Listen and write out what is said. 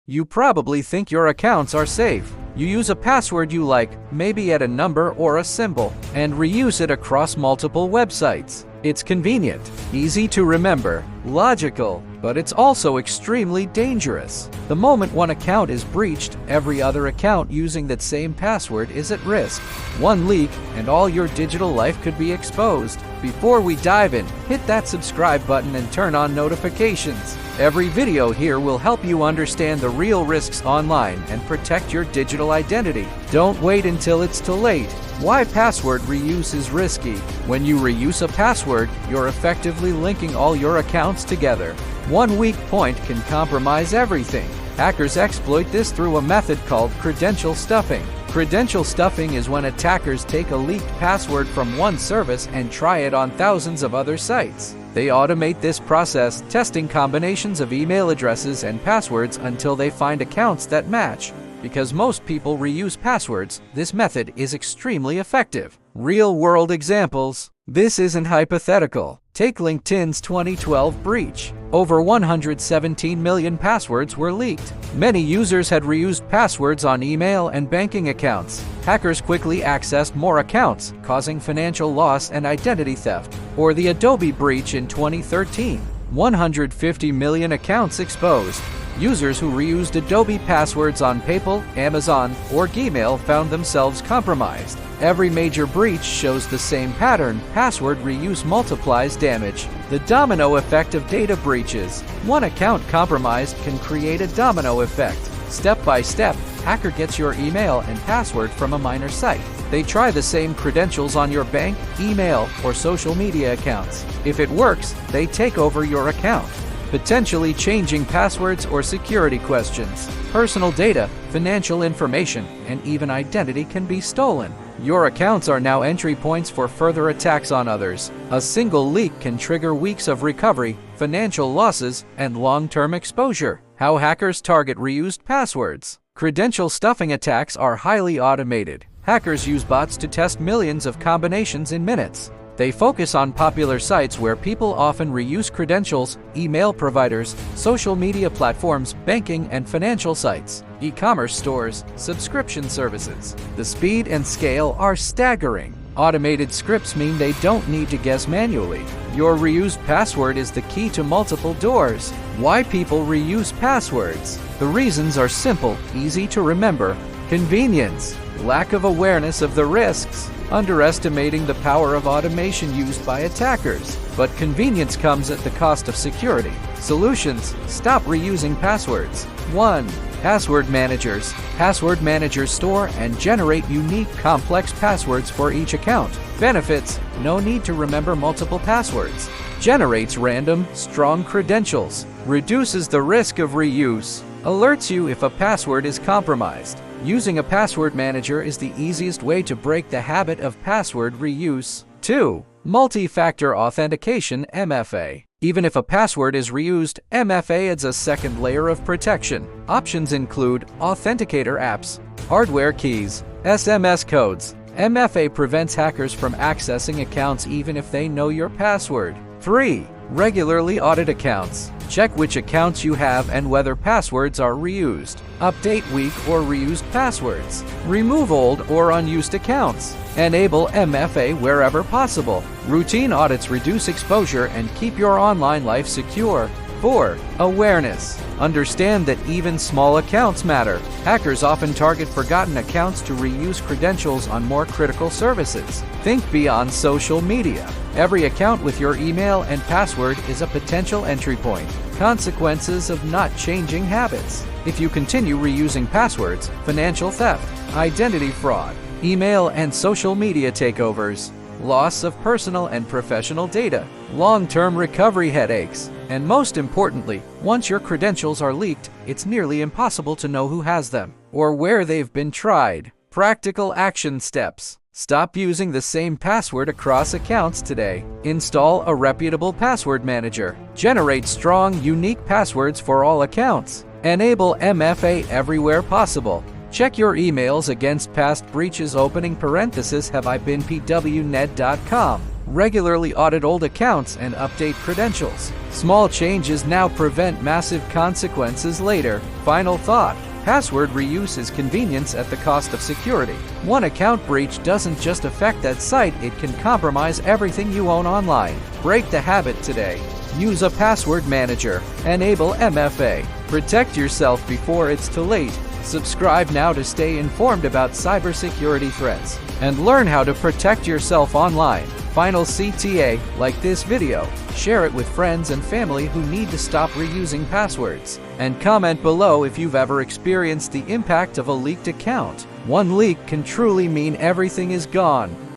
You probably think your accounts are safe. You use a password you like, maybe add a number or a symbol, and reuse it across multiple websites. It's convenient, easy to remember, logical, but it's also extremely dangerous. The moment one account is breached, every other account using that same password is at risk. One leak, and all your digital life could be exposed. Before we dive in, hit that subscribe button and turn on notifications. Every video here will help you understand the real risks online and protect your digital identity. Don't wait until it's too late. Why password reuse is risky. When you reuse a password, you're effectively linking all your accounts together. One weak point can compromise everything. Hackers exploit this through a method called credential stuffing. Credential stuffing is when attackers take a leaked password from one service and try it on thousands of other sites. They automate this process, testing combinations of email addresses and passwords until they find accounts that match. Because most people reuse passwords, this method is extremely effective. Real-world examples. This isn't hypothetical. Take LinkedIn's 2012 breach. Over 117 million passwords were leaked. Many users had reused passwords on email and banking accounts. Hackers quickly accessed more accounts, causing financial loss and identity theft. Or the Adobe breach in 2013. 150 million accounts exposed. Users who reused Adobe passwords on PayPal, Amazon, or Gmail found themselves compromised. Every major breach shows the same pattern. Password reuse multiplies damage. The domino effect of data breaches. One account compromised can create a domino effect. Step by step, hacker gets your email and password from a minor site. They try the same credentials on your bank, email, or social media accounts. If it works, they take over your account, potentially changing passwords or security questions. Personal data, financial information, and even identity can be stolen. Your accounts are now entry points for further attacks on others. A single leak can trigger weeks of recovery, financial losses, and long-term exposure. How hackers target reused passwords. Credential stuffing attacks are highly automated. Hackers use bots to test millions of combinations in minutes. They focus on popular sites where people often reuse credentials, email providers, social media platforms, banking and financial sites, e-commerce stores, subscription services. The speed and scale are staggering. Automated scripts mean they don't need to guess manually. Your reused password is the key to multiple doors. Why people reuse passwords? The reasons are simple, easy to remember. Convenience. Lack of awareness of the risks. Underestimating the power of automation used by attackers. But convenience comes at the cost of security. Solutions: stop reusing passwords. 1. Password managers. Password managers store and generate unique, complex passwords for each account. Benefits: no need to remember multiple passwords. Generates random, strong credentials. Reduces the risk of reuse. Alerts you if a password is compromised. Using a password manager is the easiest way to break the habit of password reuse. 2. Multi-factor authentication (MFA). Even if a password is reused, MFA adds a second layer of protection. Options include authenticator apps, hardware keys, SMS codes. MFA prevents hackers from accessing accounts even if they know your password. 3. Regularly audit accounts. Check which accounts you have and whether passwords are reused. Update weak or reused passwords. Remove old or unused accounts. Enable MFA wherever possible. Routine audits reduce exposure and keep your online life secure. 4. Awareness. Understand that even small accounts matter. Hackers often target forgotten accounts to reuse credentials on more critical services. Think beyond social media. Every account with your email and password is a potential entry point. Consequences of not changing habits. If you continue reusing passwords, financial theft, identity fraud, email and social media takeovers, loss of personal and professional data, long-term recovery headaches, and most importantly, once your credentials are leaked, it's nearly impossible to know who has them or where they've been tried. Practical action steps. Stop using the same password across accounts today. Install a reputable password manager. Generate strong, unique passwords for all accounts. Enable MFA everywhere possible. Check your emails against past breaches opening parenthesis have I been pwnet.com. Regularly audit old accounts and update credentials. Small changes now prevent massive consequences later. Final thought. Password reuse is convenience at the cost of security. One account breach doesn't just affect that site, it can compromise everything you own online. Break the habit today. Use a password manager. Enable MFA. Protect yourself before it's too late. Subscribe now to stay informed about cybersecurity threats and learn how to protect yourself online. Final CTA, like this video, share it with friends and family who need to stop reusing passwords, and comment below if you've ever experienced the impact of a leaked account. One leak can truly mean everything is gone.